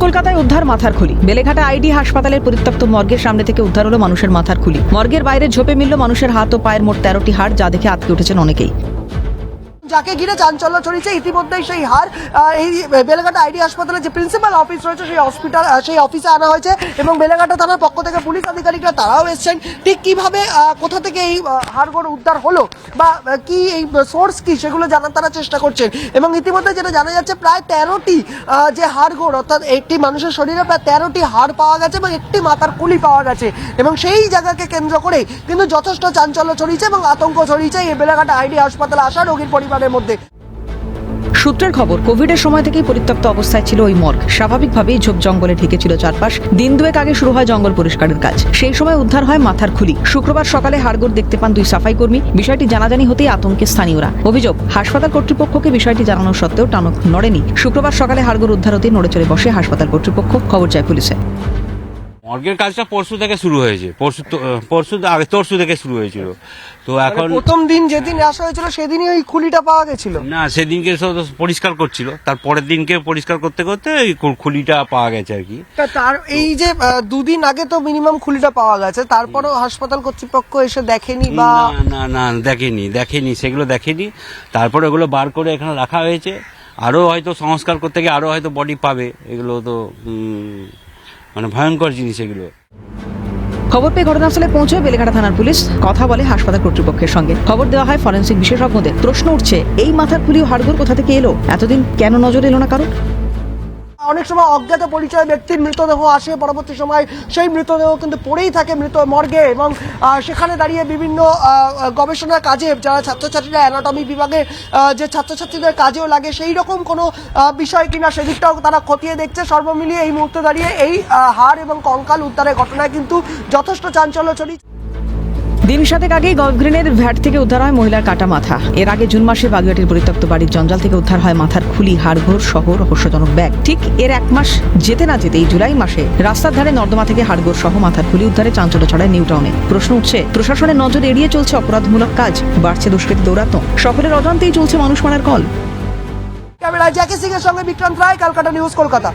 কলকাতায় উদ্ধার মাথার খুলি। বেলেঘাটা আইডি হাসপাতালের পরিত্যক্ত মর্গের সামনে থেকে উদ্ধার হলো মানুষের মাথার খুলি। মর্গের বাইরে ঝোপে মিলল মানুষের হাত ও পায়ের মোট 13টি হাড়, যা দেখে আঁতকে উঠেছেন অনেকেই। যাকে ঘিরে চাঞ্চল্য ছড়িয়েছে ইতিমধ্যেই সেই হার এই বেলেঘাটা আইডি হাসপাতালে যে প্রিন্সিপাল অফিস রয়েছে সেই অফিসে আনা হয়েছে এবং বেলেঘাটা থানার পক্ষ থেকে পুলিশ আধিকারিকরা তারাও এসেছেন। ঠিক কিভাবে কোথা থেকে এই হাড়গুলো উদ্ধার হলো বা কি এই সোর্স কি সেগুলো জানার তারা চেষ্টা করছেন এবং ইতিমধ্যে যেটা জানা যাচ্ছে প্রায় 13টি যে হাড়গোড় অর্থাৎ একটি মানুষের শরীরে প্রায় 13টি হাড় পাওয়া গেছে এবং একটি মাথার খুলি পাওয়া গেছে এবং সেই জায়গাকে কেন্দ্র করে কিন্তু যথেষ্ট চাঞ্চল্য ছড়িয়েছে এবং আতঙ্ক ছড়িয়েছে এই বেলেঘাটা আইডি হাসপাতালে আসা রোগীর পরিবারের মধ্যে। সূত্রের খবর, কোভিডের সময় থেকেই পরিত্যক্ত অবস্থায় ছিল ওই মর্গ। স্বাভাবিকভাবেই ঝোপ জঙ্গলে ঢেকেছিল চারপাশ। দিন দুয়েক আগে শুরু হয় জঙ্গল পরিষ্কারের কাজ। সেই সময় উদ্ধার হয় মাথার খুলি। শুক্রবার সকালে হাড়গোড় দেখতে পান দুই সাফাই কর্মী। বিষয়টি জানাজানি হতেই আতঙ্কে স্থানীয়রা। অভিযোগ, হাসপাতাল কর্তৃপক্ষকে বিষয়টি জানানো সত্ত্বেও টানক নড়েনি। শুক্রবার সকালে হাড়গোড় উদ্ধার হতেই নড়ে চড়ে বসে হাসপাতাল কর্তৃপক্ষ। খবর চায় পুলিশে। মর্গের কাজটা পরশু থেকে শুরু হয়েছে, তরশু থেকে শুরু হয়েছিল। তো এখন প্রথম দিন যেদিন আসা হয়েছিল সেদিনই ওই খুলিটা পাওয়া গেছিল না, সেদিনকে সব পরিষ্কার করছিল, তার পরের দিনকে পরিষ্কার করতে করতে ওই খুলিটা পাওয়া গেছে আর কি। তার এই যে দুদিন আগে তো মিনিমাম খুলিটা পাওয়া গেছে, তারপরেও হাসপাতাল কর্তৃপক্ষ এসে দেখেনি বা না দেখেনি সেগুলো দেখেনি। তারপরে ওগুলো বার করে এখানে রাখা হয়েছে। আরো হয়তো সংস্কার করতে গিয়ে আরো হয়তো বডি পাবে। এগুলো তো মানে ভয়ঙ্কর জিনিস এগুলো। খবর পেয়ে ঘটনাস্থলে পৌঁছে বেলেঘাটা থানার পুলিশ কথা বলে হাসপাতাল কর্তৃপক্ষের সঙ্গে। খবর দেওয়া হয় ফরেনসিক বিশেষজ্ঞদের। প্রশ্ন উঠছে, এই মাথার খুলি ও হাড়গোড় কোথা থেকে এলো? এতদিন কেন নজরে এলো না কারণ? অনেক সময় অজ্ঞাত পরিচয় ব্যক্তির মৃতদেহ আসে, পরবর্তী সময় সেই মৃতদেহ কিন্তু পড়েই থাকে মৃত মর্গে এবং সেখানে দাঁড়িয়ে বিভিন্ন গবেষণার কাজে যারা ছাত্রছাত্রীরা অ্যানাটমি বিভাগে যে ছাত্রছাত্রীদের কাজেও লাগে সেই রকম কোনো বিষয় কিনা সেদিকটাও তারা খতিয়ে দেখছে। সর্বমিলিয়ে এই মুহূর্তে দাঁড়িয়ে এই হাড় এবং কঙ্কাল উদ্ধারের ঘটনায় কিন্তু যথেষ্ট চাঞ্চল্য ছড়িয়েছে। দিন সাতেক আগেই গভগ্রেনের ভ্যাট থেকে উদ্ধার হয় মহিলার কাটা মাথা। এর আগে জুন মাসে বাগুইআটির পরিত্যক্ত বাড়ির জঞ্জাল থেকে উদ্ধার হয় মাথার খুলি, হাড়গোড় সহ রহস্যজনক ব্যাগ। ঠিক এর এক মাস যেতে না যেতেই জুলাই মাসে রাস্তার ধারে নর্দমা থেকে হাড়গোড় সহ মাথার খুলি উদ্ধারে চাঞ্চল্য ছড়ায় নিউ টাউনে। প্রশ্ন উঠছে, প্রশাসনের নজর এড়িয়ে চলছে অপরাধমূলক কাজ, বাড়ছে দুষ্কৃতী দৌরাত্ম্য, সকলের অজান্তেই চলছে মানুষ মারার কল। ক্যামেরায় জ্যাকি সিং এর সঙ্গে বিক্রান্ত রায়, ক্যালকাটা নিউজ, কলকাতা।